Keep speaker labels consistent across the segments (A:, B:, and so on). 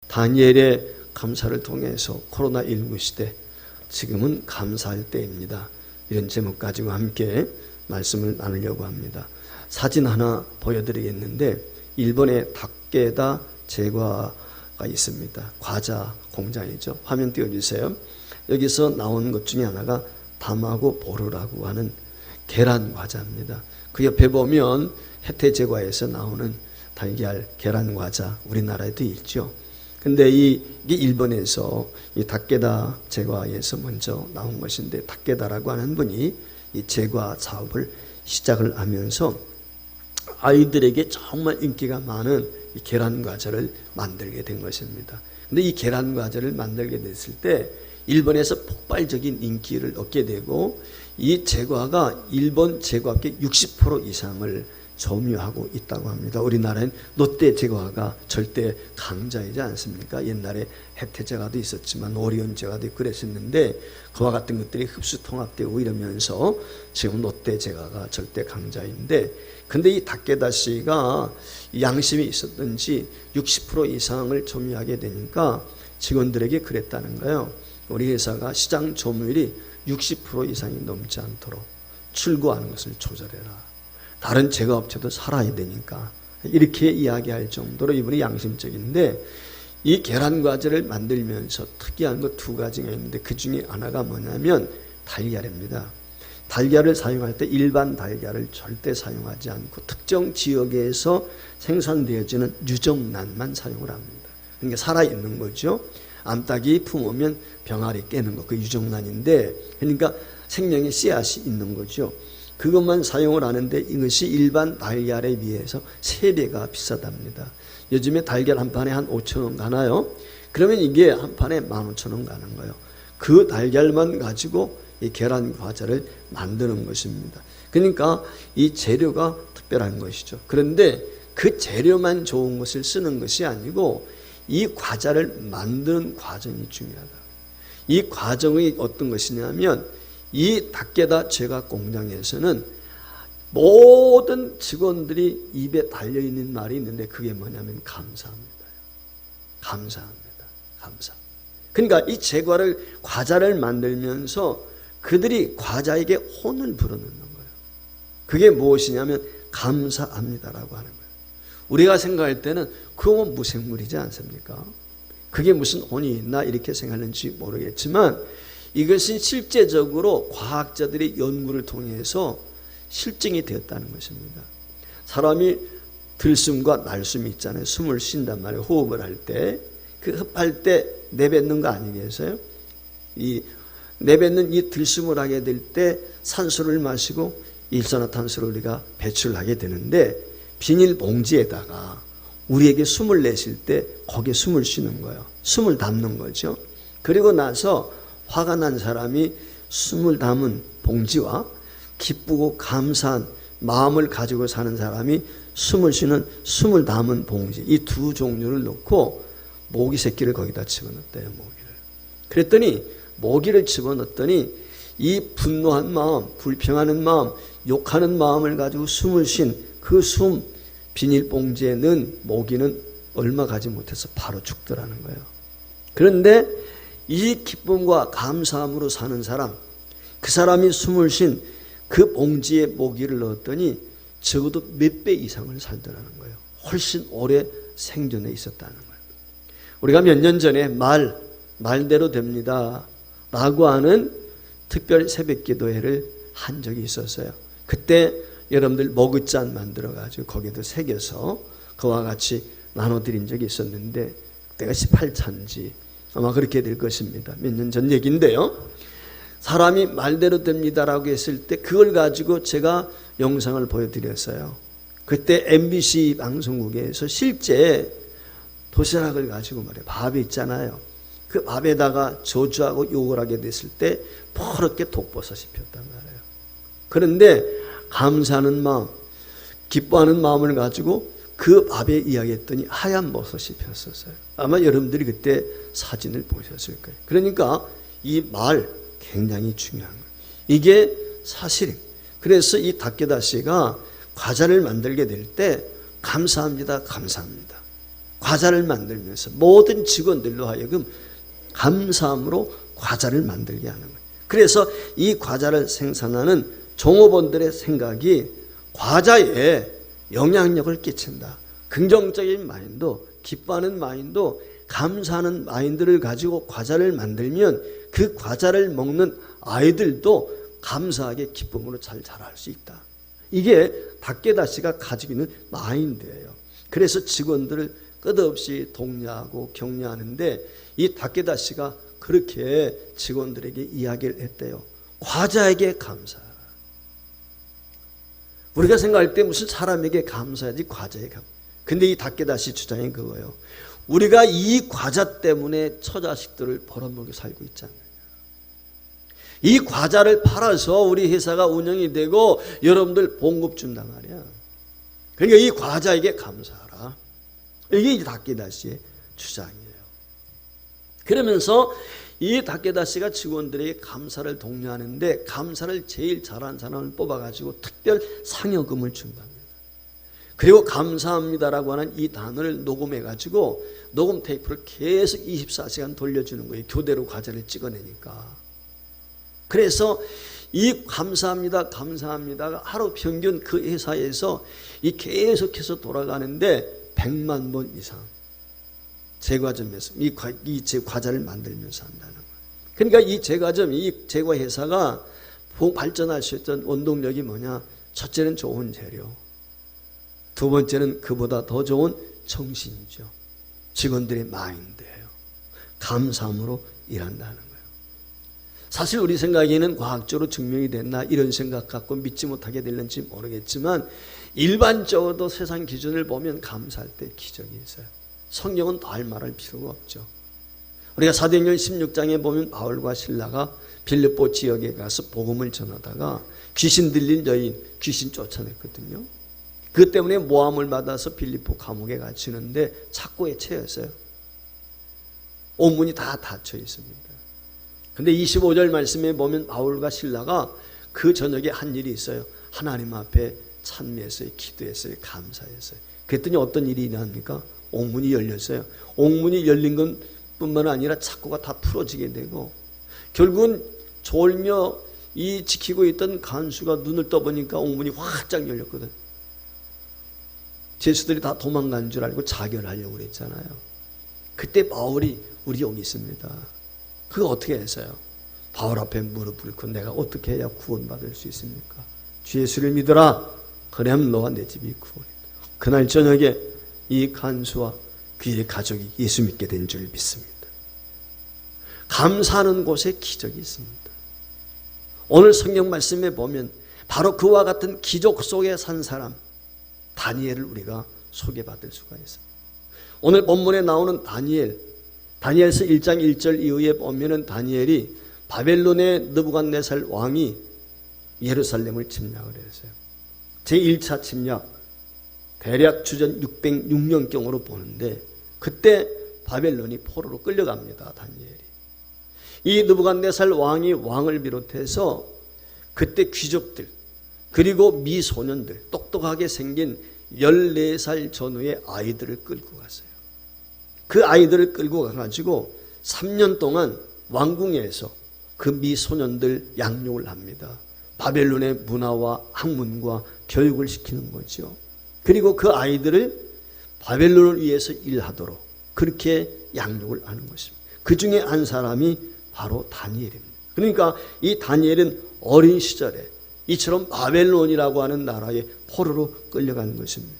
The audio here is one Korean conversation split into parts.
A: 다니엘의 감사를 통해서 코로나19 시대, 지금은 감사할 때입니다. 이런 제목 가지고 함께 말씀을 나누려고 합니다. 사진 하나 보여드리겠는데, 일본의 다케다 제과가 있습니다. 과자 공장이죠. 화면 띄워주세요. 여기서 나온 것 중에 하나가 다마고 보루라고 하는 계란 과자입니다. 그 옆에 보면 혜태 제과에서 나오는 달걀 계란 과자, 우리나라에도 있죠. 근데 이게 일본에서 이 다케다 제과에서 먼저 나온 것인데, 다케다라고 하는 분이 이 제과 사업을 시작을 하면서 아이들에게 정말 인기가 많은 이 계란 과자를 만들게 된 것입니다. 근데 이 계란 과자를 만들게 됐을 때 일본에서 폭발적인 인기를 얻게 되고, 이 제과가 일본 제과계 60% 이상을 점유하고 있다고 합니다. 우리나라엔 롯데 제과가 절대 강자이지 않습니까? 옛날에 혜태 제과도 있었지만 오리온 제과도 있고 그랬었는데, 그와 같은 것들이 흡수 통합되고 이러면서 지금 롯데 제과가 절대 강자인데, 근데 이 다케다 씨가 양심이 있었던지 60% 이상을 점유하게 되니까 직원들에게 그랬다는 거예요. 우리 회사가 시장 점유율이 60% 이상이 넘지 않도록 출고하는 것을 조절해라. 다른 제과업체도 살아야 되니까. 이렇게 이야기할 정도로 이분이 양심적인데, 이 계란 과자를 만들면서 특이한 것 두 가지가 있는데, 그 중에 하나가 뭐냐면 달걀입니다. 달걀을 사용할 때 일반 달걀을 절대 사용하지 않고 특정 지역에서 생산되어지는 유정란만 사용을 합니다. 그러니까 살아있는 거죠. 암탉이 품으면 병아리 깨는 거, 그 유정란인데, 그러니까 생명의 씨앗이 있는 거죠. 그것만 사용을 하는데 이것이 일반 달걀에 비해서 3배가 비싸답니다. 요즘에 달걀 한 판에 한 5,000원 가나요? 그러면 이게 한 판에 15,000원 가는 거예요. 그 달걀만 가지고 이 계란 과자를 만드는 것입니다. 그러니까 이 재료가 특별한 것이죠. 그런데 그 재료만 좋은 것을 쓰는 것이 아니고 이 과자를 만드는 과정이 중요하다. 이 과정이 어떤 것이냐면, 이 다케다 제과 공장에서는 모든 직원들이 입에 달려있는 말이 있는데, 그게 뭐냐면 감사합니다. 감사합니다. 감사. 그러니까 이 제과를, 과자를 만들면서 그들이 과자에게 혼을 불어넣는 거예요. 그게 무엇이냐면 감사합니다라고 하는 거예요. 우리가 생각할 때는 그건 무생물이지 않습니까? 그게 무슨 혼이 있나 이렇게 생각하는지 모르겠지만, 이것은 실제적으로 과학자들의 연구를 통해서 실증이 되었다는 것입니다. 사람이 들숨과 날숨이 있잖아요. 숨을 쉰단 말이에요. 호흡을 할 때. 그 흡할 때 내뱉는 거 아니겠어요? 이 내뱉는 이 들숨을 하게 될 때 산소를 마시고 일산화탄소를 우리가 배출하게 되는데, 비닐봉지에다가 우리에게 숨을 내쉴 때 거기에 숨을 쉬는 거예요. 숨을 담는 거죠. 그리고 나서 화가 난 사람이 숨을 담은 봉지와 기쁘고 감사한 마음을 가지고 사는 사람이 숨을 쉬는 숨을 담은 봉지, 이 두 종류를 놓고 모기 새끼를 거기다 집어넣었대요. 모기를. 그랬더니 모기를 집어넣었더니 이 분노한 마음, 불평하는 마음, 욕하는 마음을 가지고 숨을 쉰 그 숨, 비닐봉지에 넣은 모기는 얼마 가지 못해서 바로 죽더라는 거예요. 그런데 이 기쁨과 감사함으로 사는 사람, 그 사람이 숨을 쉰 그 봉지에 모기를 넣었더니 적어도 몇 배 이상을 살더라는 거예요. 훨씬 오래 생존해 있었다는 거예요. 우리가 몇 년 전에 말대로 됩니다 라고 하는 특별 새벽 기도회를 한 적이 있었어요. 그때 여러분들 머그잔 만들어가지고 거기에도 새겨서 그와 같이 나눠드린 적이 있었는데, 그때가 18차인지 아마 그렇게 될 것입니다. 몇 년 전 얘기인데요. 사람이 말대로 됩니다라고 했을 때 그걸 가지고 제가 영상을 보여드렸어요. 그때 MBC 방송국에서 실제 도시락을 가지고 말이에요. 밥이 있잖아요. 그 밥에다가 저주하고 욕을 하게 됐을 때 퍼렇게 독버섯이 폈단 말이에요. 그런데 감사하는 마음, 기뻐하는 마음을 가지고 그 밥에 이야기했더니 하얀 버섯이 폈었어요. 아마 여러분들이 그때 사진을 보셨을 거예요. 그러니까 이 말 굉장히 중요한 거예요. 이게 사실이에요. 그래서 이 다케다 씨가 과자를 만들게 될 때 감사합니다, 감사합니다. 과자를 만들면서 모든 직원들로 하여금 감사함으로 과자를 만들게 하는 거예요. 그래서 이 과자를 생산하는 종업원들의 생각이 과자에 영향력을 끼친다. 긍정적인 마인드, 기뻐하는 마인드, 감사하는 마인드를 가지고 과자를 만들면 그 과자를 먹는 아이들도 감사하게 기쁨으로 잘 자랄 수 있다. 이게 다케다시가 가지고 있는 마인드예요. 그래서 직원들을 끝없이 독려하고 격려하는데 이 다케다시가 그렇게 직원들에게 이야기를 했대요. 과자에게 감사하라. 우리가 생각할 때 무슨 사람에게 감사하지 과자에 감사. 근데 이 다케다시 주장이 그거예요. 우리가 이 과자 때문에 처자식들을 벌어먹여 살고 있잖아요. 이 과자를 팔아서 우리 회사가 운영이 되고 여러분들 봉급 준단 말이야. 그러니까 이 과자에게 감사하라. 이게 이 다케다시의 주장이에요. 그러면서 이 다케다시가 직원들에게 감사를 독려하는데 감사를 제일 잘한 사람을 뽑아가지고 특별 상여금을 준답니다. 그리고 감사합니다라고 하는 이 단어를 녹음해가지고 녹음 테이프를 계속 24시간 돌려주는 거예요. 교대로 과자를 찍어내니까. 그래서 이 감사합니다, 감사합니다가 하루 평균 그 회사에서 이 계속해서 돌아가는데 100만 번 이상 제과점에서 이 과자를 만들면서 한다는 거예요. 그러니까 이 제과점, 이 제과 회사가 발전할 수 있던 원동력이 뭐냐? 첫째는 좋은 재료, 두 번째는 그보다 더 좋은 정신이죠. 직원들의 마인드예요. 감사함으로 일한다는 거예요. 사실 우리 생각에는 과학적으로 증명이 됐나 이런 생각 갖고 믿지 못하게 될는지 모르겠지만 일반적으로도 세상 기준을 보면 감사할 때 기적이 있어요. 성경은 더 할 말할 필요가 없죠. 우리가 사도행전 16장에 보면 바울과 실라가 빌립보 지역에 가서 복음을 전하다가 귀신 들린 여인, 귀신 쫓아냈거든요. 그 때문에 모함을 받아서 빌립보 감옥에 갇히는데 착고에 채였어요. 온문이 다 닫혀 있습니다. 근데 25절 말씀에 보면 바울과 실라가 그 저녁에 한 일이 있어요. 하나님 앞에 찬미했어요. 기도했어요. 감사했어요. 그랬더니 어떤 일이 일어납니까? 옥문이 열렸어요. 옥문이 열린 건 뿐만 아니라 착고가 다 풀어지게 되고 결국은 졸며 이 지키고 있던 간수가 눈을 떠보니까 옥문이 활짝 열렸거든. 죄수들이 다 도망간 줄 알고 자결하려고 그랬잖아요. 그때 바울이 우리 여기 있습니다. 그거 어떻게 했어요? 바울 앞에 무릎 꿇고 내가 어떻게 해야 구원받을 수 있습니까? 주 예수를 믿어라. 그래야만 너와 내 집이 구원이다. 그날 저녁에 이 간수와 그의 가족이 예수 믿게 된 줄 믿습니다. 감사하는 곳에 기적이 있습니다. 오늘 성경 말씀에 보면 바로 그와 같은 기적 속에 산 사람 다니엘을 우리가 소개받을 수가 있어요. 오늘 본문에 나오는 다니엘서 1장 1절 이후에 보면은 다니엘이 바벨론의 느부갓네살 왕이 예루살렘을 침략을 했어요. 제1차 침략 대략 주전 606년경으로 보는데 그때 바벨론이 포로로 끌려갑니다. 다니엘이. 이 느부갓네살 왕이 왕을 비롯해서 그때 귀족들 그리고 미소년들 똑똑하게 생긴 14살 전후의 아이들을 끌고 갔어요. 그 아이들을 끌고 가가지고 3년 동안 왕궁에서 그 미소년들 양육을 합니다. 바벨론의 문화와 학문과 교육을 시키는 거죠. 그리고 그 아이들을 바벨론을 위해서 일하도록 그렇게 양육을 하는 것입니다. 그 중에 한 사람이 바로 다니엘입니다. 그러니까 이 다니엘은 어린 시절에 이처럼 바벨론이라고 하는 나라에 포로로 끌려가는 것입니다.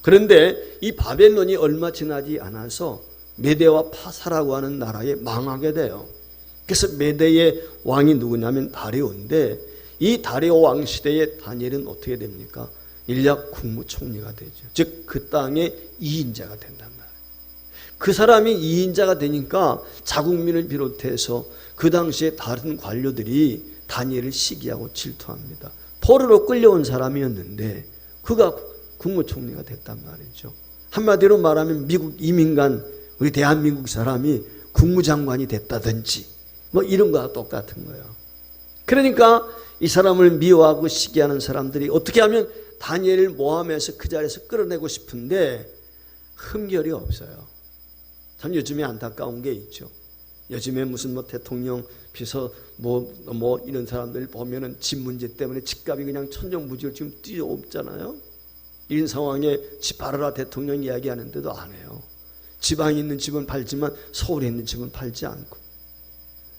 A: 그런데 이 바벨론이 얼마 지나지 않아서 메대와 파사라고 하는 나라에 망하게 돼요. 그래서 메대의 왕이 누구냐면 다리오인데 이 다리오 왕 시대에 다니엘은 어떻게 됩니까? 일약 국무총리가 되죠. 즉 그 땅의 2인자가 된단 말이에요. 그 사람이 2인자가 되니까 자국민을 비롯해서 그 당시에 다른 관료들이 다니엘을 시기하고 질투합니다. 포로로 끌려온 사람이었는데 그가 국무총리가 됐단 말이죠. 한마디로 말하면 미국 이민간 우리 대한민국 사람이 국무장관이 됐다든지 뭐 이런 거와 똑같은 거예요. 그러니까 이 사람을 미워하고 시기하는 사람들이 어떻게 하면 다니엘을 모함해서 그 자리에서 끌어내고 싶은데 흠결이 없어요. 참 요즘에 안타까운 게 있죠. 요즘에 무슨 대통령 비서 이런 사람들 보면은 집 문제 때문에 집값이 그냥 천정부지로 지금 뛰어오잖아요. 이런 상황에 집 팔아라 대통령 이야기하는데도 안 해요. 지방에 있는 집은 팔지만 서울에 있는 집은 팔지 않고,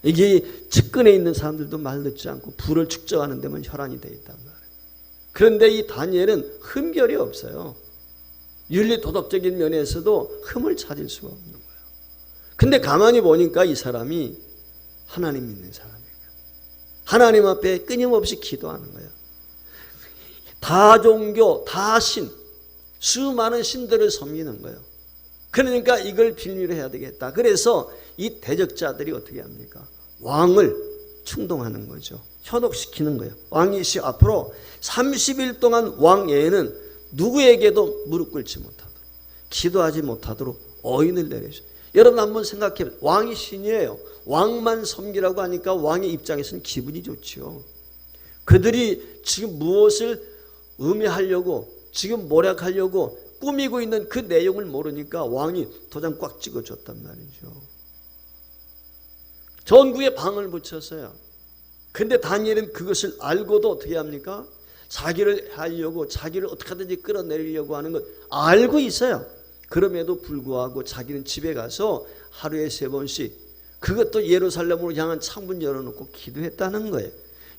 A: 이게 측근에 있는 사람들도 말 듣지 않고 부를 축적하는 데만 혈안이 돼 있단 말이에요. 그런데 이 다니엘은 흠결이 없어요. 윤리 도덕적인 면에서도 흠을 찾을 수가 없는 거예요. 근데 가만히 보니까 이 사람이 하나님 믿는 사람이에요. 하나님 앞에 끊임없이 기도하는 거예요. 다 종교, 다 신, 수많은 신들을 섬기는 거예요. 그러니까 이걸 빌미로 해야 되겠다. 그래서 이 대적자들이 어떻게 합니까? 왕을 충동하는 거죠. 현혹시키는 거예요. 왕이 앞으로 30일 동안 왕 외에는 누구에게도 무릎 꿇지 못하도록, 기도하지 못하도록 어인을 내려줘. 여러분 한번 생각해. 왕이 신이에요. 왕만 섬기라고 하니까 왕의 입장에서는 기분이 좋지요. 그들이 지금 무엇을 음해하려고, 지금 모략하려고 꾸미고 있는 그 내용을 모르니까 왕이 도장 꽉 찍어줬단 말이죠. 전구에 방을 붙였어요. 근데 다니엘은 그것을 알고도 어떻게 합니까? 자기를 하려고, 자기를 어떻게 하든지 끌어내리려고 하는 것 알고 있어요. 그럼에도 불구하고 자기는 집에 가서 하루에 3번씩, 그것도 예루살렘으로 향한 창문 열어놓고 기도했다는 거예요.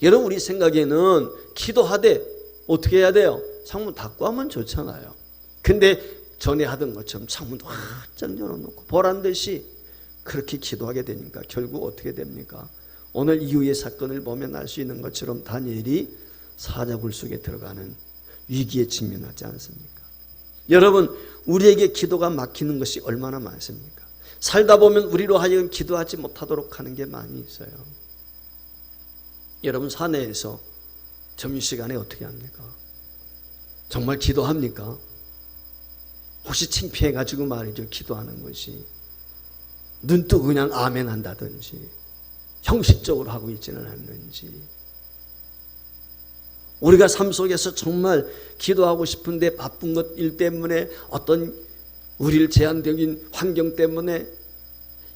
A: 여러분 우리 생각에는 기도하되 어떻게 해야 돼요? 창문 닫고 하면 좋잖아요. 근데 전에 하던 것처럼 창문 활짝 열어놓고 보란듯이 그렇게 기도하게 되니까 결국 어떻게 됩니까? 오늘 이후의 사건을 보면 알 수 있는 것처럼 다니엘이 사자굴 속에 들어가는 위기에 직면하지 않습니까? 여러분 우리에게 기도가 막히는 것이 얼마나 많습니까? 살다 보면 우리로 하여금 기도하지 못하도록 하는 게 많이 있어요. 여러분 사내에서 점심시간에 어떻게 합니까? 정말 기도합니까? 혹시 창피해가지고 말이죠. 기도하는 것이 눈 뜨고 그냥 아멘 한다든지 형식적으로 하고 있지는 않는지, 우리가 삶 속에서 정말 기도하고 싶은데 바쁜 것 일 때문에, 어떤 우리를 제한적인 환경 때문에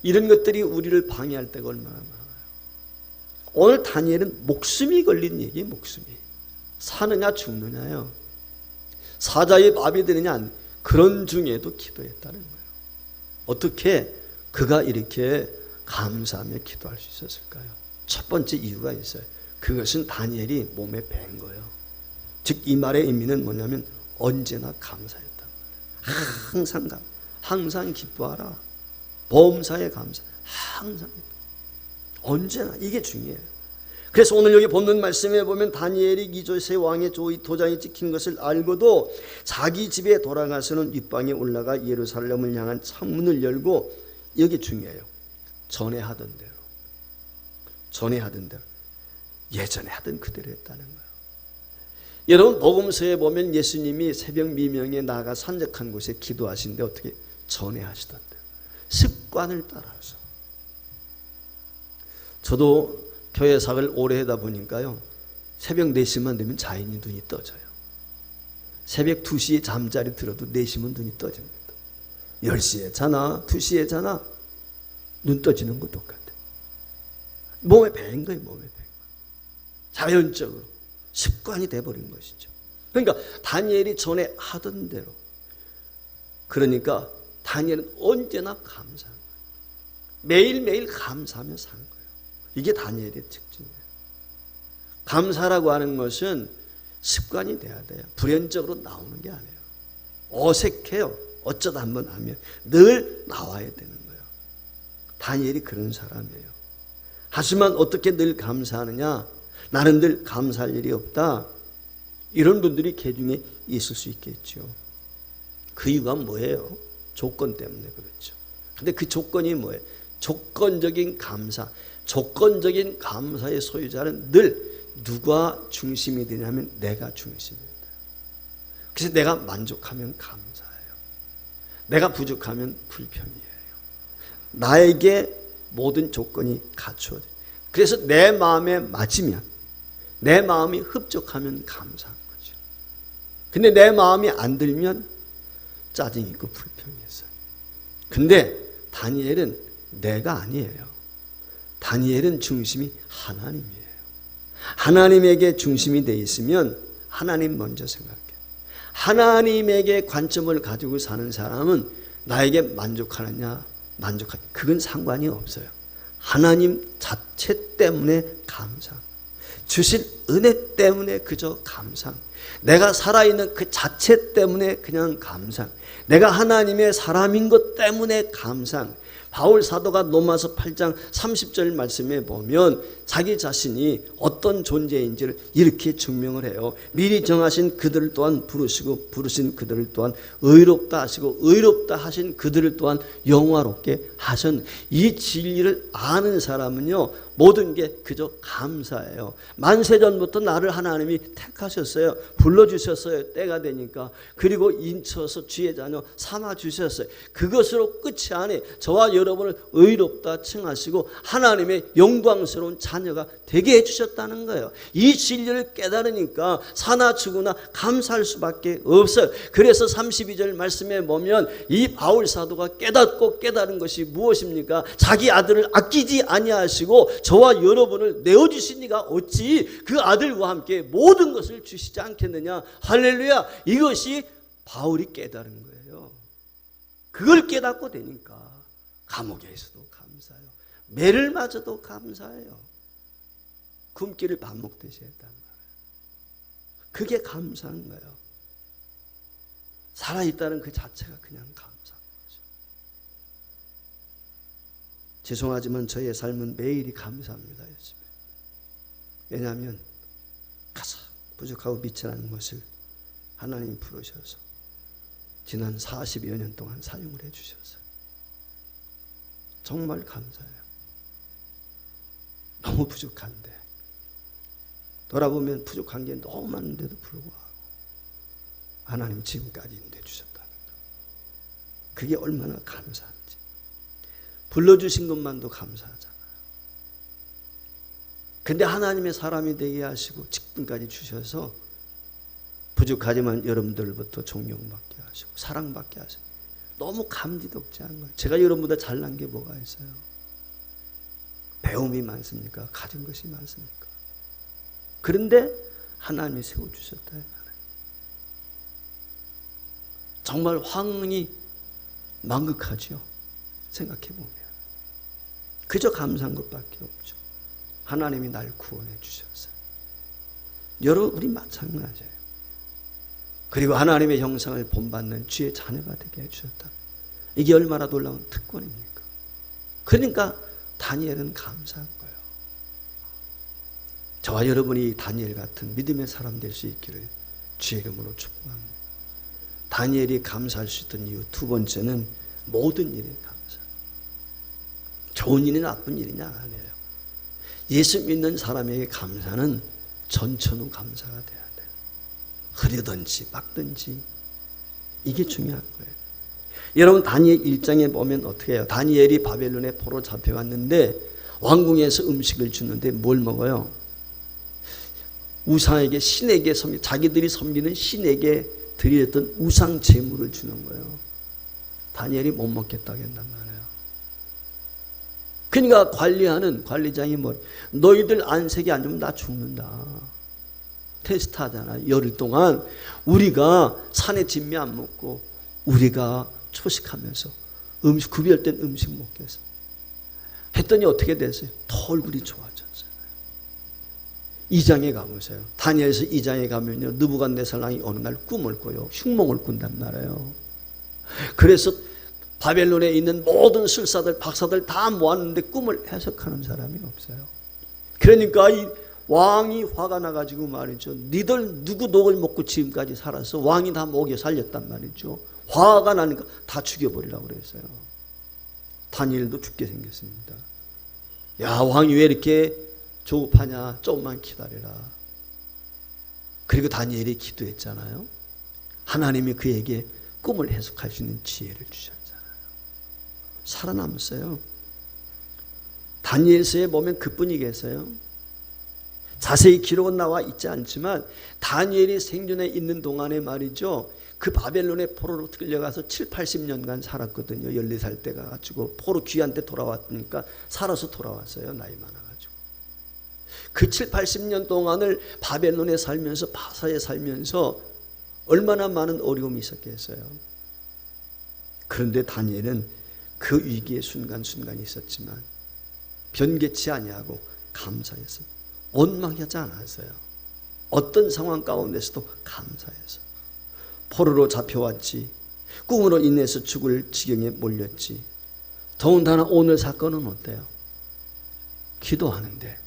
A: 이런 것들이 우리를 방해할 때가 얼마나 많아요. 오늘 다니엘은 목숨이 걸린 얘기예요. 목숨이. 사느냐 죽느냐요. 사자의 밥이 되느냐, 그런 중에도 기도했다는 거예요. 어떻게 그가 이렇게 감사하며 기도할 수 있었을까요? 첫 번째 이유가 있어요. 그것은 다니엘이 몸에 밴 거예요. 즉 이 말의 의미는 뭐냐면 언제나 감사했단 말이에요. 항상 기뻐하라. 범사에 감사. 항상 언제나, 이게 중요해요. 그래서 오늘 여기 본문 말씀에 보면 다니엘이 이조세 왕의 도장이 찍힌 것을 알고도 자기 집에 돌아가서는 윗방에 올라가 예루살렘을 향한 창문을 열고, 여기 중요해요. 전에 하던 대로 예전에 하던 그대로 했다는 거예요. 여러분 복음서에 보면 예수님이 새벽 미명에 나가 산적한 곳에 기도하시는데 어떻게 전에 하시던데, 습관을 따라서. 저도 교회 사역을 오래 하다 보니까요, 새벽 4시만 되면 자연히 눈이 떠져요. 새벽 2시에 잠자리 들어도 4시면 눈이 떠집니다. 10시에 자나 2시에 자나 눈 떠지는 거 똑같아. 몸에 밴 거예요. 몸에 밴 거. 자연적으로 습관이 돼버린 것이죠. 그러니까 다니엘이 전에 하던 대로, 그러니까 다니엘은 언제나 감사한 거예요. 매일매일 감사하며 산 거예요. 이게 다니엘의 특징이에요. 감사라고 하는 것은 습관이 돼야 돼요. 불연적으로 나오는 게 아니에요. 어색해요. 어쩌다 한번 하면 늘 나와야 되는 거예요. 다니엘이 그런 사람이에요. 하지만 어떻게 늘 감사하느냐? 나는 늘 감사할 일이 없다. 이런 분들이 개중에 있을 수 있겠죠. 그 이유가 뭐예요? 조건 때문에 그렇죠. 근데 그 조건이 뭐예요? 조건적인 감사. 조건적인 감사의 소유자는 늘 누가 중심이 되냐면 내가 중심입니다. 그래서 내가 만족하면 감사해요. 내가 부족하면 불평이에요. 나에게 모든 조건이 갖추어져요. 그래서 내 마음에 맞으면, 내 마음이 흡족하면 감사한 거죠. 근데 내 마음이 안 들면 짜증 있고 불평했어요. 근데 다니엘은 내가 아니에요. 다니엘은 중심이 하나님이에요. 하나님에게 중심이 돼 있으면 하나님 먼저 생각해요. 하나님에게 관점을 가지고 사는 사람은 나에게 만족하느냐 그건 상관이 없어요. 하나님 자체 때문에 감사, 주실 은혜 때문에 그저 감사, 내가 살아있는 그 자체 때문에 그냥 감사, 내가 하나님의 사람인 것 때문에 감사. 바울 사도가 로마서 8장 30절 말씀에 보면 자기 자신이 어떤 존재인지를 이렇게 증명을 해요. 미리 정하신 그들을 또한 부르시고 부르신 그들을 또한 의롭다 하시고 의롭다 하신 그들을 또한 영화롭게 하신, 이 진리를 아는 사람은요 모든 게 그저 감사예요. 만세전부터 나를 하나님이 택하셨어요. 불러주셨어요. 때가 되니까. 그리고 인쳐서 주의 자녀 삼아주셨어요. 그것으로 끝이 아니에요. 저와 여러분을 의롭다 칭하시고 하나님의 영광스러운 자녀가 되게 해주셨다는 거예요. 이 진리를 깨달으니까 사나 죽으나 감사할 수밖에 없어요. 그래서 32절 말씀에 보면 이 바울 사도가 깨닫고 깨달은 것이 무엇입니까? 자기 아들을 아끼지 아니하시고 저와 여러분을 내어주신 이가 어찌 그 아들과 함께 모든 것을 주시지 않겠느냐. 할렐루야. 이것이 바울이 깨달은 거예요. 그걸 깨닫고 되니까 감옥에서도 감사해요. 매를 맞아도 감사해요. 굶기를 밥 먹듯이 했단 말이에요. 그게 감사한 거예요. 살아있다는 그 자체가 그냥 감사한 거죠. 죄송하지만 저의 삶은 매일이 감사합니다. 요즘에. 왜냐하면 가장 부족하고 미천한 것을 하나님이 부르셔서 지난 40여 년 동안 사용을 해주셨어요. 정말 감사해요. 너무 부족한데 돌아보면 부족한 게 너무 많은데도 불구하고 하나님 지금까지 인도해 주셨다는 거, 그게 얼마나 감사한지. 불러주신 것만도 감사하잖아요. 근데 하나님의 사람이 되게 하시고 직분까지 주셔서 부족하지만 여러분들부터 존경받게 하시고 사랑받게 하시고 너무 감지덕지한 거예요. 제가 여러분보다 잘난 게 뭐가 있어요? 배움이 많습니까? 가진 것이 많습니까? 그런데 하나님이 세워주셨다. 정말 황운이 망극하죠. 생각해보면 그저 감사한 것밖에 없죠. 하나님이 날 구원해 주셨어요. 여러분 우리 마찬가지예요. 그리고 하나님의 형상을 본받는 주의 자녀가 되게 해주셨다. 이게 얼마나 놀라운 특권입니까? 그러니까 다니엘은 감사한 거예요. 저와 여러분이 다니엘 같은 믿음의 사람 될 수 있기를 주의 이름으로 축복합니다. 다니엘이 감사할 수 있던 이유 두 번째는 모든 일에 감사. 좋은 일이 나쁜 일이냐 아니에요. 예수 믿는 사람에게 감사는 전천후 감사가 돼야 돼요. 흐르든지 막든지 이게 중요한 거예요. 여러분 다니엘 1장에 보면 어떻게 해요? 다니엘이 바벨론에 포로 잡혀갔는데 왕궁에서 음식을 주는데 뭘 먹어요? 우상에게 신에게 자기들이 섬기는 신에게 드렸던 우상 제물을 주는 거예요. 다니엘이 못 먹겠다고 했단 말이에요. 그러니까 관리하는 관리장이 너희들 안색이 안 좋으면 나 죽는다. 테스트하잖아. 열흘 동안 우리가 산에 진미 안 먹고 우리가 초식하면서 음식 구별된 음식 먹겠어. 했더니 어떻게 됐어요? 더 얼굴이 좋아졌어요. 2장에 가보세요. 다니엘서 2장에 가면요, 느부갓네살 왕이 어느 날 꿈을 꿔요. 흉몽을 꾼단 말이에요. 그래서 바벨론에 있는 모든 술사들, 박사들 다 모았는데 꿈을 해석하는 사람이 없어요. 그러니까 이 왕이 화가 나가지고 말이죠. 니들 누구 녹을 먹고 지금까지 살았어? 왕이 다 먹여 살렸단 말이죠. 화가 나니까 다 죽여버리라고 그랬어요. 다니엘도 죽게 생겼습니다. 야, 왕이 왜 이렇게 조급하냐? 조금만 기다려라. 그리고 다니엘이 기도했잖아요. 하나님이 그에게 꿈을 해석할 수 있는 지혜를 주셨잖아요. 살아남았어요. 다니엘서에 보면 그분이 계세요. 자세히 기록은 나와 있지 않지만 다니엘이 생존해 있는 동안에 말이죠, 그 바벨론의 포로로 끌려가서 7, 80년간 살았거든요. 14살 때 가가지고 포로 귀한테 돌아왔으니까 살아서 돌아왔어요. 나이 많아가지고. 그 7, 80년 동안을 바벨론에 살면서 바사에 살면서 얼마나 많은 어려움이 있었겠어요. 그런데 다니엘은 그 위기의 순간순간이 있었지만 변개치 아니하고 감사했어요. 원망하지 않았어요. 어떤 상황 가운데서도 감사해서. 포로로 잡혀왔지. 꿈으로 인해서 죽을 지경에 몰렸지. 더군다나 오늘 사건은 어때요? 기도하는데.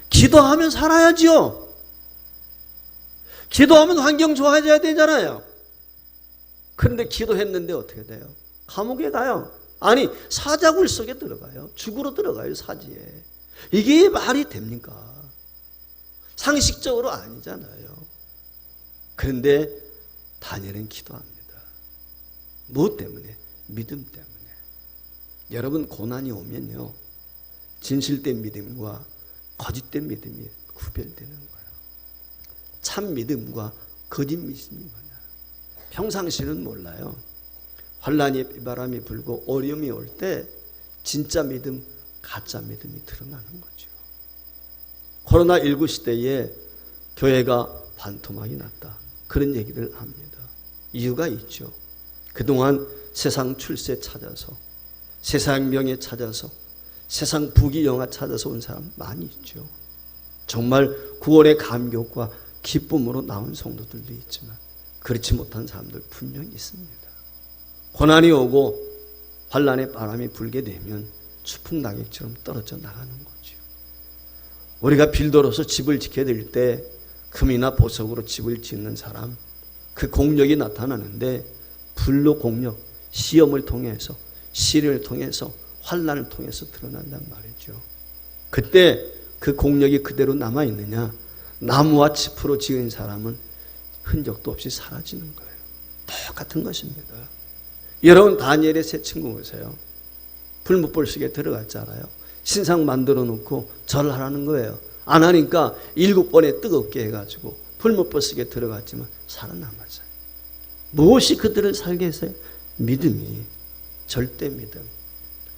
A: 기도하면 살아야지요. 기도하면 환경 좋아져야 되잖아요. 그런데 기도했는데 어떻게 돼요? 감옥에 가요. 아니, 사자굴 속에 들어가요. 죽으러 들어가요, 사지에. 이게 말이 됩니까? 상식적으로 아니잖아요. 그런데 다니엘은 기도합니다. 무엇 때문에? 믿음 때문에. 여러분, 고난이 오면요, 진실된 믿음과 거짓된 믿음이 구별되는 거예요. 참 믿음과 거짓 믿음이 뭐냐. 평상시는 몰라요. 환란이 비바람이 불고 어려움이 올 때 진짜 믿음, 가짜 믿음이 드러나는 거죠. 코로나19 시대에 교회가 반토막이 났다. 그런 얘기를 합니다. 이유가 있죠. 그동안 세상 출세 찾아서, 세상 명예 찾아서, 세상 부귀영화 찾아서 온 사람 많이 있죠. 정말 9월의 감격과 기쁨으로 나온 성도들도 있지만 그렇지 못한 사람들 분명히 있습니다. 고난이 오고 환란의 바람이 불게 되면 추풍낙엽처럼 떨어져 나가는 거죠. 우리가 빌더로서 집을 짓게 될 때 금이나 보석으로 집을 짓는 사람, 그 공력이 나타나는데 불로 공력, 시험을 통해서, 시련을 통해서, 환난을 통해서 드러난단 말이죠. 그때 그 공력이 그대로 남아있느냐? 나무와 짚으로 지은 사람은 흔적도 없이 사라지는 거예요. 똑같은 것입니다. 여러분, 다니엘의 세 친구 보세요. 불못벌 속에 들어갔잖아요. 신상 만들어 놓고 절하라는 거예요. 안 하니까 7번에 뜨겁게 해가지고 불못벌 속에 들어갔지만 살아남았어요. 무엇이 그들을 살게 했어요? 믿음이. 절대 믿음.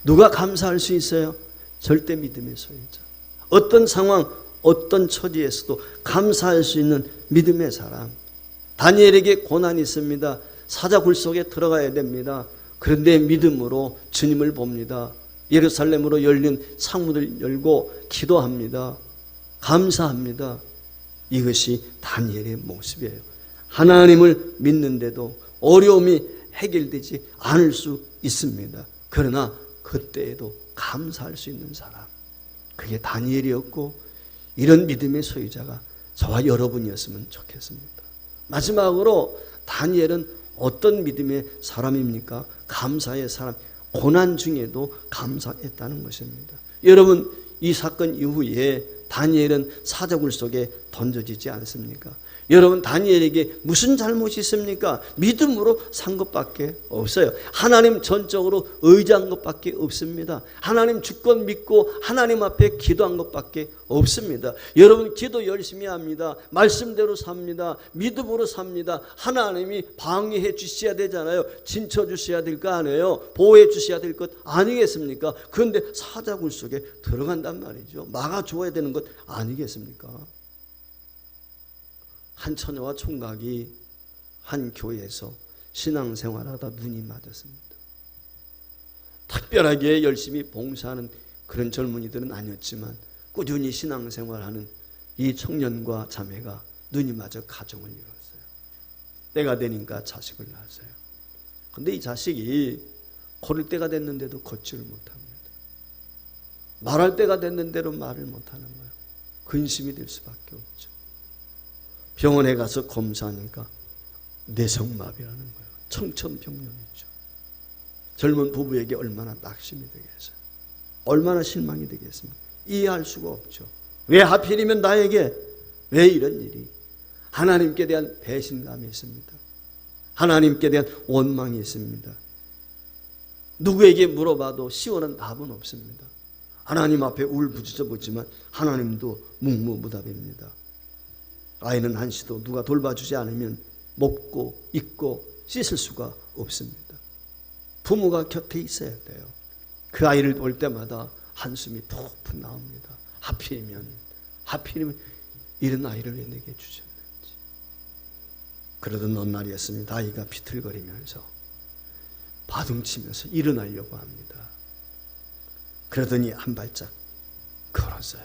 A: 누가 감사할 수 있어요? 절대 믿음의 소유자. 어떤 상황, 어떤 처지에서도 감사할 수 있는 믿음의 사람. 다니엘에게 고난이 있습니다. 사자굴 속에 들어가야 됩니다. 그런데 믿음으로 주님을 봅니다. 예루살렘으로 열린 창문을 열고 기도합니다. 감사합니다. 이것이 다니엘의 모습이에요. 하나님을 믿는데도 어려움이 해결되지 않을 수 있습니다. 그러나 그때에도 감사할 수 있는 사람, 그게 다니엘이었고 이런 믿음의 소유자가 저와 여러분이었으면 좋겠습니다. 마지막으로 다니엘은 어떤 믿음의 사람입니까? 감사의 사람. 고난 중에도 감사했다는 것입니다. 여러분, 이 사건 이후에 다니엘은 사자굴 속에 던져지지 않습니까? 여러분, 다니엘에게 무슨 잘못이 있습니까? 믿음으로 산 것밖에 없어요. 하나님 전적으로 의지한 것밖에 없습니다. 하나님 주권 믿고 하나님 앞에 기도한 것밖에 없습니다. 여러분, 기도 열심히 합니다. 말씀대로 삽니다. 믿음으로 삽니다. 하나님이 방해해 주셔야 되잖아요. 진쳐 주셔야 될 거 아니에요. 보호해 주셔야 될 것 아니겠습니까? 그런데 사자굴 속에 들어간단 말이죠. 막아줘야 되는 것 아니겠습니까? 한 처녀와 총각이 한 교회에서 신앙생활하다 눈이 맞았습니다. 특별하게 열심히 봉사하는 그런 젊은이들은 아니었지만 꾸준히 신앙생활하는 이 청년과 자매가 눈이 맞아 가정을 이뤘어요. 때가 되니까 자식을 낳았어요. 그런데 이 자식이 걸을 때가 됐는데도 걷지를 못합니다. 말할 때가 됐는데도 말을 못하는 거예요. 근심이 될 수밖에 없죠. 병원에 가서 검사하니까 뇌성마비라는 거예요. 청천벽력이죠. 젊은 부부에게 얼마나 낙심이 되겠어요. 얼마나 실망이 되겠습니까? 이해할 수가 없죠. 왜 하필이면 나에게? 왜 이런 일이? 하나님께 대한 배신감이 있습니다. 하나님께 대한 원망이 있습니다. 누구에게 물어봐도 시원한 답은 없습니다. 하나님 앞에 울부짖어 보지만 하나님도 묵묵무답입니다. 아이는 한시도 누가 돌봐주지 않으면 먹고 입고 씻을 수가 없습니다. 부모가 곁에 있어야 돼요. 그 아이를 볼 때마다 한숨이 푹푹 나옵니다. 하필이면 이런 아이를 왜 내게 주셨는지. 그러던 어느 날이었습니다. 아이가 비틀거리면서 바둥치면서 일어나려고 합니다. 그러더니 한 발짝 걸었어요.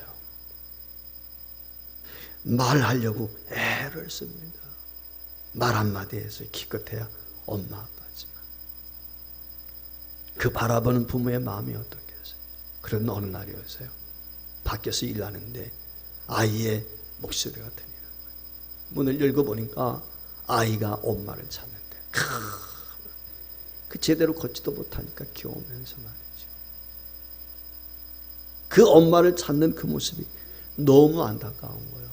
A: 말하려고 애를 씁니다. 말 한마디 해서 기껏해야 엄마 아빠지만 그 바라보는 부모의 마음이 어떻겠어요. 그런 어느 날이었어요. 밖에서 일하는데 아이의 목소리가 들리는 거예요. 문을 열고 보니까 아이가 엄마를 찾는데 그 제대로 걷지도 못하니까 귀여우면서 말이죠. 그 엄마를 찾는 그 모습이 너무 안타까운 거예요.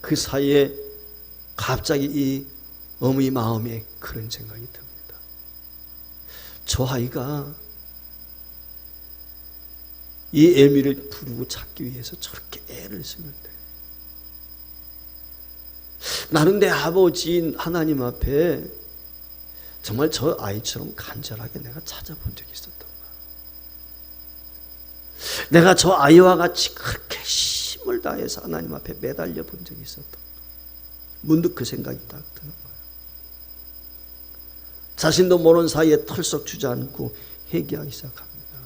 A: 그 사이에 갑자기 이 어머니 마음에 그런 생각이 듭니다. 저 아이가 이 애미를 부르고 찾기 위해서 저렇게 애를 쓰는데 나는 내 아버지인 하나님 앞에 정말 저 아이처럼 간절하게 내가 찾아본 적이 있었던가. 내가 저 아이와 같이 그렇게 힘을 다해서 하나님 앞에 매달려 본 적이 있었던가. 문득 그 생각이 딱 드는 거예요. 자신도 모르는 사이에 털썩 주저앉고 회개하기 시작합니다.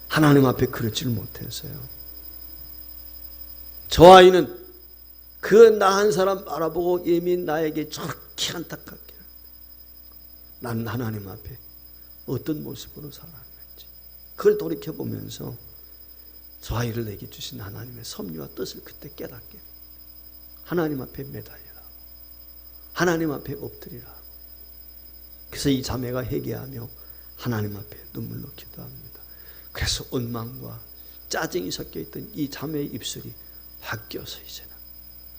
A: 하나님 앞에 그러지를 못해서요. 저 아이는 그 나 한 사람 바라보고 예민 나에게 저렇게 안타깝게 나는 하나님 앞에 어떤 모습으로 살았는지 그걸 돌이켜보면서 저 아이를 내게 주신 하나님의 섭리와 뜻을 그때 깨닫게 하나님 앞에 매달리라. 하나님 앞에 엎드리라. 그래서 이 자매가 회개하며 하나님 앞에 눈물로 기도합니다. 그래서 원망과 짜증이 섞여있던 이 자매의 입술이 바뀌어서 이제는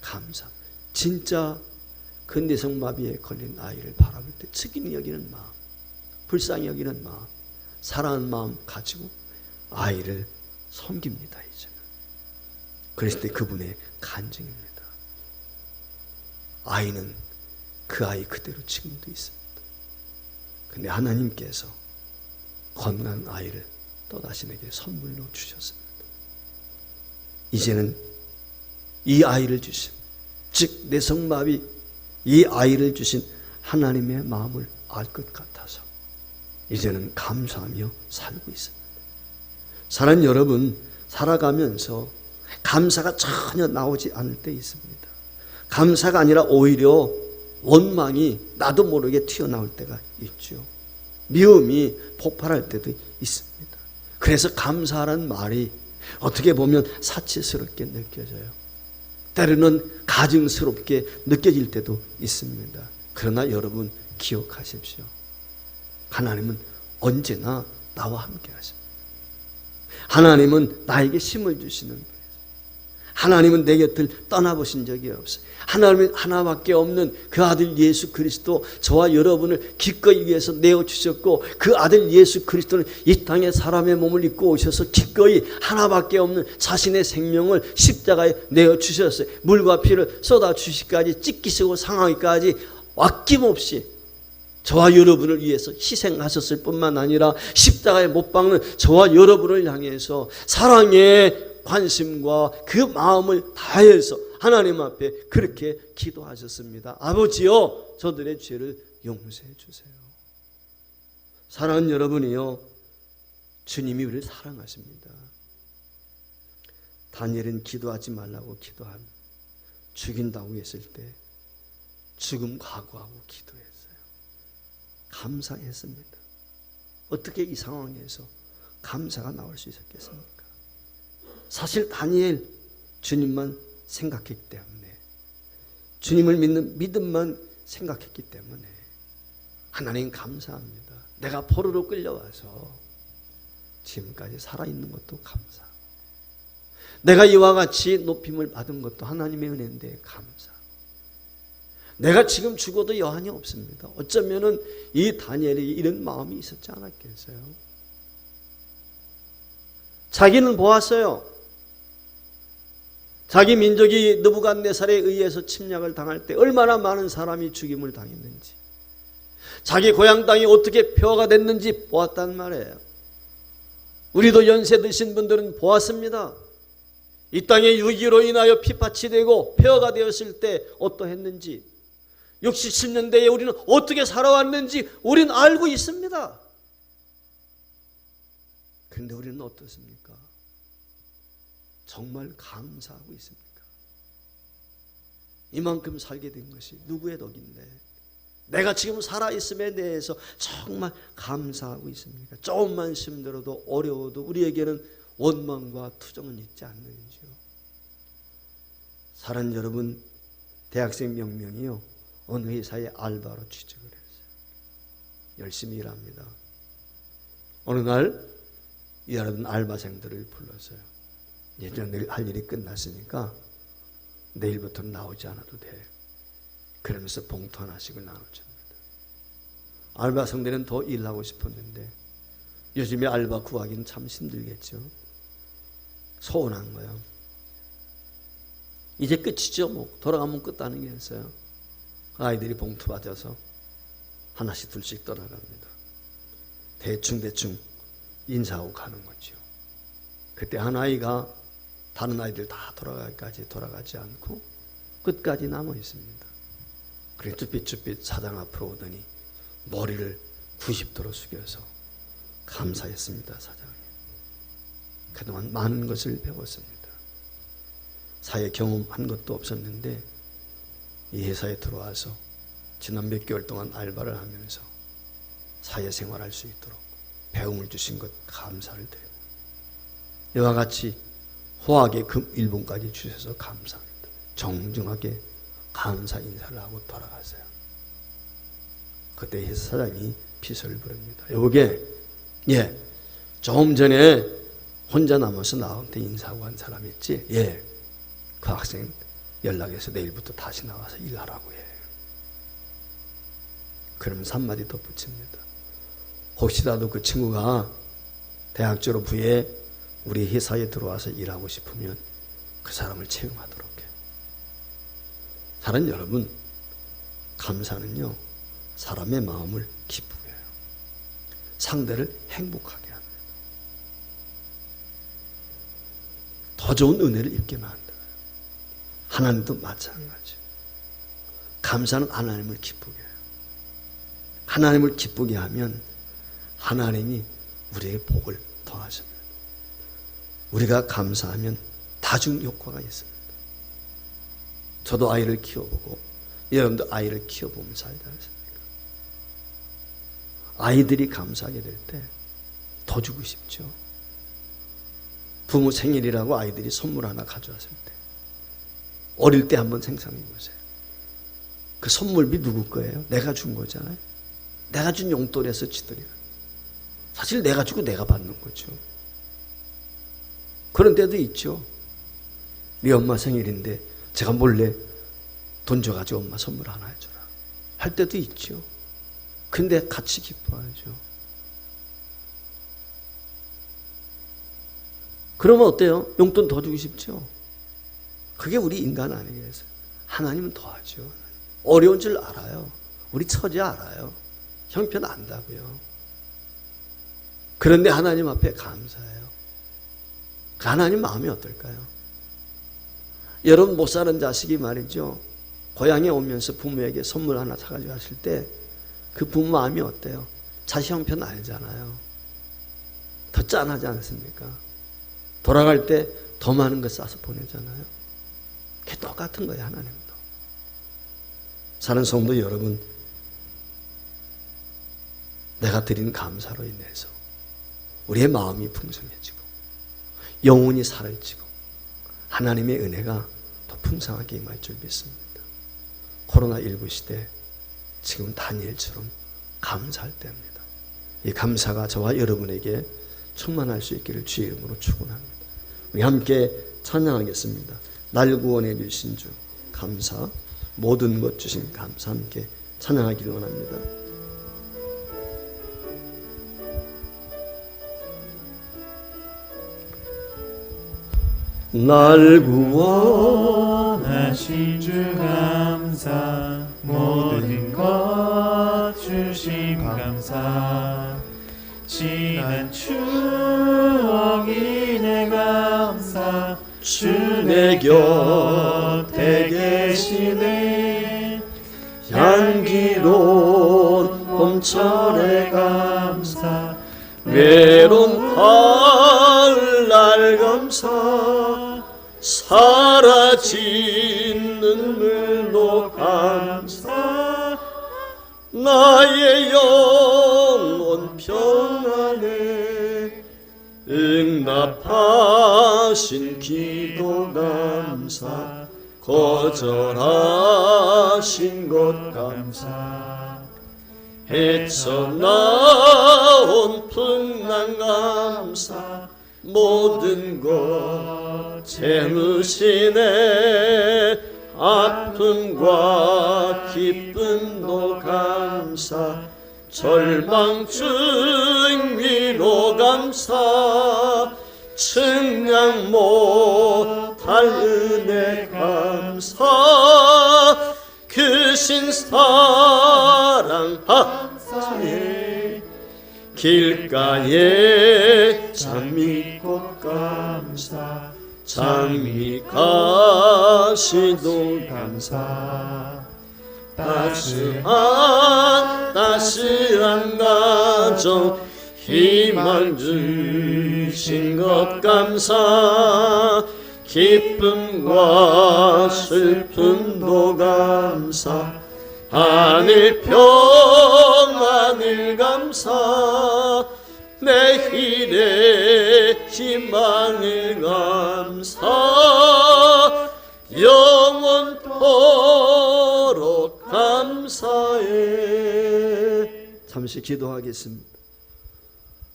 A: 감사. 진짜 근대성마비에 걸린 아이를 바라볼 때 측은히 여기는 마음, 불쌍히 여기는 마음, 사랑하는 마음 가지고 아이를 섬깁니다. 이제는. 그랬을 때 그분의 간증입니다. 아이는 그 아이 그대로 지금도 있습니다. 근데 하나님께서 건강한 아이를 또다시 내게 선물로 주셨습니다. 이제는 이 아이를 주신, 즉 내성마비 이 아이를 주신 하나님의 마음을 알 것 같아서 이제는 감사하며 살고 있습니다. 사랑하는 여러분, 살아가면서 감사가 전혀 나오지 않을 때 있습니다. 감사가 아니라 오히려 원망이 나도 모르게 튀어나올 때가 있죠. 미움이 폭발할 때도 있습니다. 그래서 감사라는 말이 어떻게 보면 사치스럽게 느껴져요. 때로는 가증스럽게 느껴질 때도 있습니다. 그러나 여러분 기억하십시오. 하나님은 언제나 나와 함께 하십니다. 하나님은 나에게 힘을 주시는 분이에요. 하나님은 내 곁을 떠나보신 적이 없어요. 하나님은 하나밖에 없는 그 아들 예수 그리스도 저와 여러분을 기꺼이 위해서 내어주셨고 그 아들 예수 그리스도는 이 땅에 사람의 몸을 입고 오셔서 기꺼이 하나밖에 없는 자신의 생명을 십자가에 내어주셨어요. 물과 피를 쏟아주시기까지 찢기시고 상하기까지 아낌없이 저와 여러분을 위해서 희생하셨을 뿐만 아니라 십자가에 못 박는 저와 여러분을 향해서 사랑의 관심과 그 마음을 다해서 하나님 앞에 그렇게 기도하셨습니다. 아버지여, 저들의 죄를 용서해 주세요. 사랑하는 여러분이요, 주님이 우리를 사랑하십니다. 다니엘은 기도하지 말라고 기도한 죽인다고 했을 때 죽음 각오하고 기도했어요. 감사했습니다. 어떻게 이 상황에서 감사가 나올 수 있었겠습니까? 사실 다니엘 주님만 생각했기 때문에, 주님을 믿는 믿음만 생각했기 때문에 하나님 감사합니다. 내가 포로로 끌려와서 지금까지 살아있는 것도 감사하고, 내가 이와 같이 높임을 받은 것도 하나님의 은혜인데 감사하고, 내가 지금 죽어도 여한이 없습니다. 어쩌면은 이 다니엘이 이런 마음이 있었지 않았겠어요? 자기는 보았어요. 자기 민족이 느부갓네살에 의해서 침략을 당할 때 얼마나 많은 사람이 죽임을 당했는지, 자기 고향 땅이 어떻게 폐허가 됐는지 보았단 말이에요. 우리도 연세 드신 분들은 보았습니다. 이 땅에 유기로 인하여 피파치 되고 폐허가 되었을 때 어떠했는지, 60, 70년대에 우리는 어떻게 살아왔는지 우리는 알고 있습니다. 그런데 우리는 어떻습니까? 정말 감사하고 있습니까? 이만큼 살게 된 것이 누구의 덕인데 내가 지금 살아있음에 대해서 정말 감사하고 있습니까? 조금만 힘들어도 어려워도 우리에게는 원망과 투정은 있지 않는지요. 사랑하는 여러분, 대학생 몇 명이요 어느 회사에 알바로 취직을 했어요. 열심히 일합니다. 어느 날 일하던 알바생들을 불러서요, 예전에 할 일이 끝났으니까 내일부터는 나오지 않아도 돼. 그러면서 봉투 하나씩을 나눠줍니다. 알바생들은 더 일하고 싶었는데 요즘에 알바 구하기는 참 힘들겠죠. 서운한 거예요. 이제 끝이죠. 뭐 돌아가면 끝 아니겠어요. 아이들이 봉투 받아서 하나씩 둘씩 떠나갑니다. 대충 인사하고 가는 거죠. 그때 한 아이가 다른 아이들 다 돌아가기까지 돌아가지 않고 끝까지 남아 있습니다. 그래 쭈삣쭈삣 사장 앞으로 오더니 머리를 90도로 숙여서 감사했습니다. 사장님, 그동안 많은 것을 배웠습니다. 사회 경험한 것도 없었는데 이 회사에 들어와서 지난 몇 개월 동안 알바를 하면서 사회생활할 수 있도록 배움을 주신 것 감사를 드리고, 이와 같이 호하게 금 1분까지 주셔서 감사합니다. 정중하게 감사 인사를 하고 돌아가세요. 그때 회사 사장이 피서를 부릅니다. 요게 조금 전에 혼자 남아서 나한테 인사하고 한 사람 있지? 그 학생 연락해서 내일부터 다시 나와서 일하라고 해. 그러면서 한마디 덧붙입니다. 혹시라도 그 친구가 대학 졸업 후에 우리 회사에 들어와서 일하고 싶으면 그 사람을 채용하도록 해요. 사랑하는 여러분, 감사는요 사람의 마음을 기쁘게 해요. 상대를 행복하게 합니다. 더 좋은 은혜를 입게 만들어요. 하나님도 마찬가지예요. 감사는 하나님을 기쁘게 해요. 하나님을 기쁘게 하면 하나님이 우리에게 복을 더하십니다. 우리가 감사하면 다중 효과가 있습니다. 저도 아이를 키워보고 여러분도 아이를 키워보면 살지 않습니까? 아이들이 감사하게 될 때 더 주고 싶죠. 부모 생일이라고 아이들이 선물 하나 가져왔을 때 어릴 때 한번 생각해 보세요. 그 선물비 누구 거예요? 내가 준 거잖아요. 내가 준 용돈에서 지들이야. 사실 내가 주고 내가 받는 거죠. 그런 때도 있죠. 네 엄마 생일인데 제가 몰래 돈 줘가지고 엄마 선물 하나 해줘라 할 때도 있죠. 근데 같이 기뻐하죠. 그러면 어때요? 용돈 더 주고 싶죠? 그게 우리 인간 아니겠어요? 하나님은 더하죠. 어려운 줄 알아요. 우리 처지 알아요. 형편 안다고요. 그런데 하나님 앞에 감사해요. 그 하나님 마음이 어떨까요? 여러분 못 사는 자식이 말이죠. 고향에 오면서 부모에게 선물 하나 사가지고 왔을 때 그 부모 마음이 어때요? 자식 형편 알잖아요. 더 짠하지 않습니까? 돌아갈 때 더 많은 거 싸서 보내잖아요. 그게 똑같은 거예요. 하나님도. 사는 성도 여러분, 내가 드린 감사로 인해서 우리의 마음이 풍성해지고 영혼이 살아지고 하나님의 은혜가 더 풍성하게 임할 줄 믿습니다. 코로나19 시대 지금 다니엘처럼 감사할 때입니다. 이 감사가 저와 여러분에게 충만할 수 있기를 주의 이름으로 축원합니다. 우리 함께 찬양하겠습니다. 날 구원해 주신 주 감사, 모든 것 주신 감사 함께 찬양하기를 원합니다. 날 구원하신
B: 주 감사, 모든 것 주신 감사, 지난 추억이 내 감사, 주 내 곁에 계시네. 향기로운 봄철의 감사,
A: 외로운 가을날 감사, 사라진 눈물도 감사, 나의 영혼 평안에 응답하신 기도 감사, 거절하신 것 감사, 헤쳐나온 풍랑 감사, 모든 것 채우시네. 아픔과 기쁨도 감사, 절망중 위로 감사, 측량 못할 은혜 감사, 크신 사랑 감사해. 길가에 장미꽃 감사, 장미가시도 감사, 따스한 가정 희망 주신 것 감사, 기쁨과 슬픔도 감사, 하늘 평안을 감사, 내일의 희망을 감사, 영원토록 감사해. 잠시 기도하겠습니다.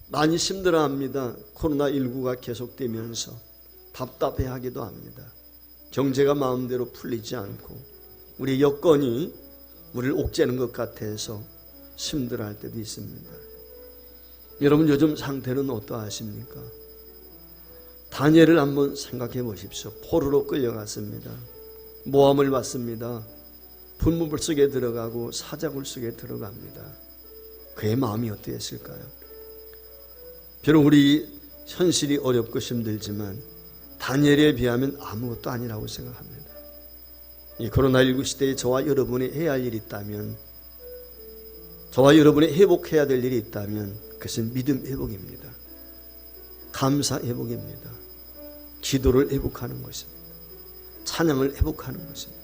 A: 많이 힘들어합니다. 코로나19가 계속되면서 답답해하기도 합니다. 경제가 마음대로 풀리지 않고 우리 여건이 우리를 옥죄는 것 같아서 힘들어할 때도 있습니다. 여러분 요즘 상태는 어떠하십니까? 다니엘을 한번 생각해 보십시오. 포로로 끌려갔습니다. 모함을 받습니다. 분무불 속에 들어가고 사자굴 속에 들어갑니다. 그의 마음이 어떠했을까요? 비록 우리 현실이 어렵고 힘들지만 다니엘에 비하면 아무것도 아니라고 생각합니다. 이 코로나19 시대에 저와 여러분이 해야 할 일이 있다면, 저와 여러분이 회복해야 될 일이 있다면 그것은 믿음 회복입니다. 감사 회복입니다. 기도를 회복하는 것입니다. 찬양을 회복하는 것입니다.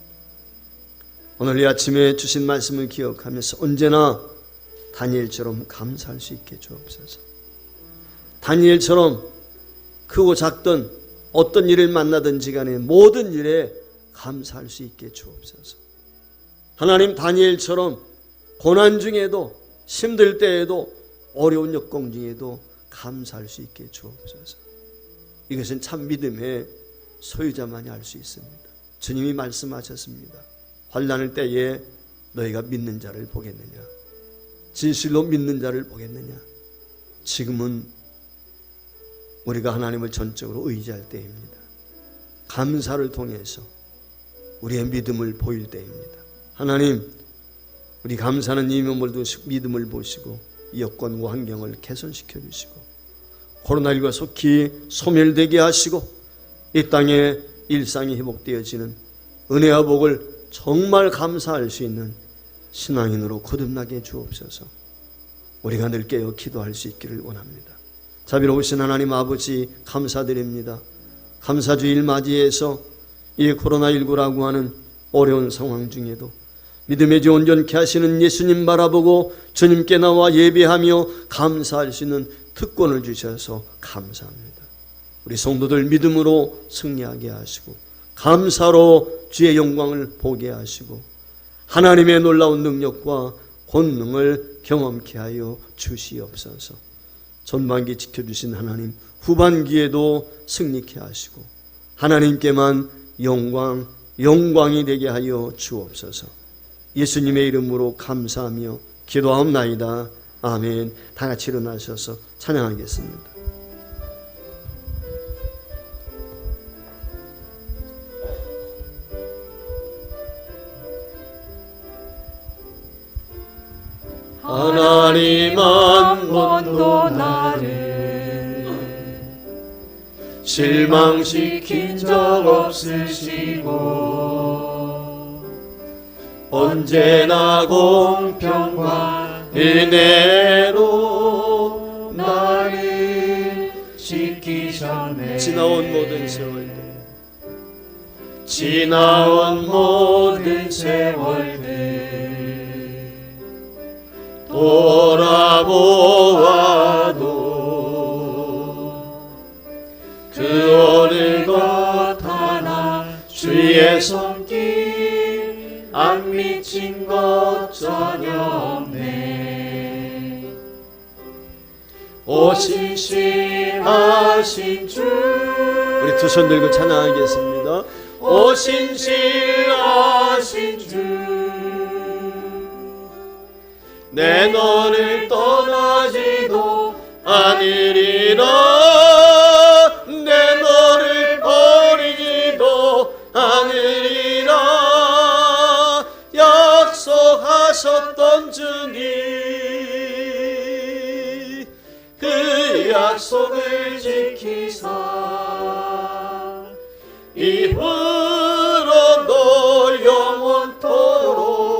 A: 오늘 이 아침에 주신 말씀을 기억하면서 언제나 다니엘처럼 감사할 수 있게 주옵소서. 다니엘처럼 크고 작든 어떤 일을 만나든지 간에 모든 일에 감사할 수 있게 주옵소서. 하나님, 다니엘처럼 고난 중에도 힘들 때에도 어려운 역경 중에도 감사할 수 있게 주옵소서. 이것은 참 믿음의 소유자만이 알 수 있습니다. 주님이 말씀하셨습니다. 환난의 때에 너희가 믿는 자를 보겠느냐? 진실로 믿는 자를 보겠느냐? 지금은 우리가 하나님을 전적으로 의지할 때입니다. 감사를 통해서 우리의 믿음을 보일 때입니다. 하나님, 우리 감사는 이 믿음을 보시고 여건과 환경을 개선시켜 주시고 코로나19가 속히 소멸되게 하시고 이 땅에 일상이 회복되어지는 은혜와 복을 정말 감사할 수 있는 신앙인으로 거듭나게 주옵소서. 우리가 늘 깨어 기도할 수 있기를 원합니다. 자비로우신 하나님 아버지, 감사드립니다. 감사주일 맞이해서 이 코로나19라고 하는 어려운 상황 중에도 믿음의 주 온전케 하시는 예수님 바라보고 주님께 나와 예배하며 감사할 수 있는 특권을 주셔서 감사합니다. 우리 성도들 믿음으로 승리하게 하시고 감사로 주의 영광을 보게 하시고 하나님의 놀라운 능력과 권능을 경험케 하여 주시옵소서. 전반기 지켜주신 하나님, 후반기에도 승리케 하시고 하나님께만 영광이 되게 하여 주옵소서. 예수님의 이름으로 감사하며 기도하옵나이다. 아멘. 다 같이 일어나셔서 찬양하겠습니다. 하나님 한
B: 번도 나를 실망시킨 적 없으시고 언제나 공평과 은혜로 나를 지키셨네.
A: 지나온 모든 세월들,
B: 지나온 모든 세월들 돌아보아도 그 어느 것 하나 주의 손길 안 미친 것 전혀 없네. 오 신실하신 주,
A: 우리 두 손 들고 찬양하겠습니다.
B: 오 신실하신 주, 내 너를 떠나지도 않으리라, 내 너를 버리지도 않으리라. 약속하셨던 주님, 그 약속을 지키사 이후로도 영원토록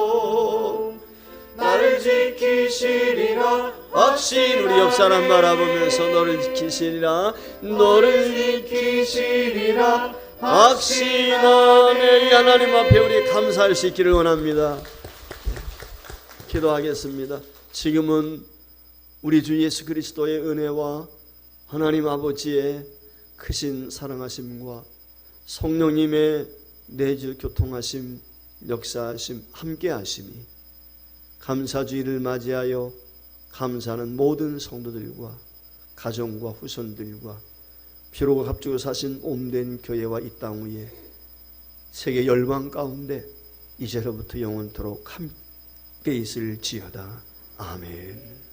B: 나를 지키시리라.
A: 확신 우리 옆 사람 바라보면서 너를 지키시리라, 너를
B: 지키시리라.
A: 확신하네. 이 하나님 앞에 우리 감사할 수 있기를 원합니다. 기도하겠습니다. 지금은 우리 주 예수 그리스도의 은혜와 하나님 아버지의 크신 사랑하심과 성령님의 내주 교통하심, 역사하심, 함께하심이 감사주의를 맞이하여 감사하는 모든 성도들과 가정과 후손들과 피로가 값주고 사신 옴된 교회와 이 땅 위에 세계 열방 가운데 이제로부터 영원토록 함께 있을지어다. 아멘.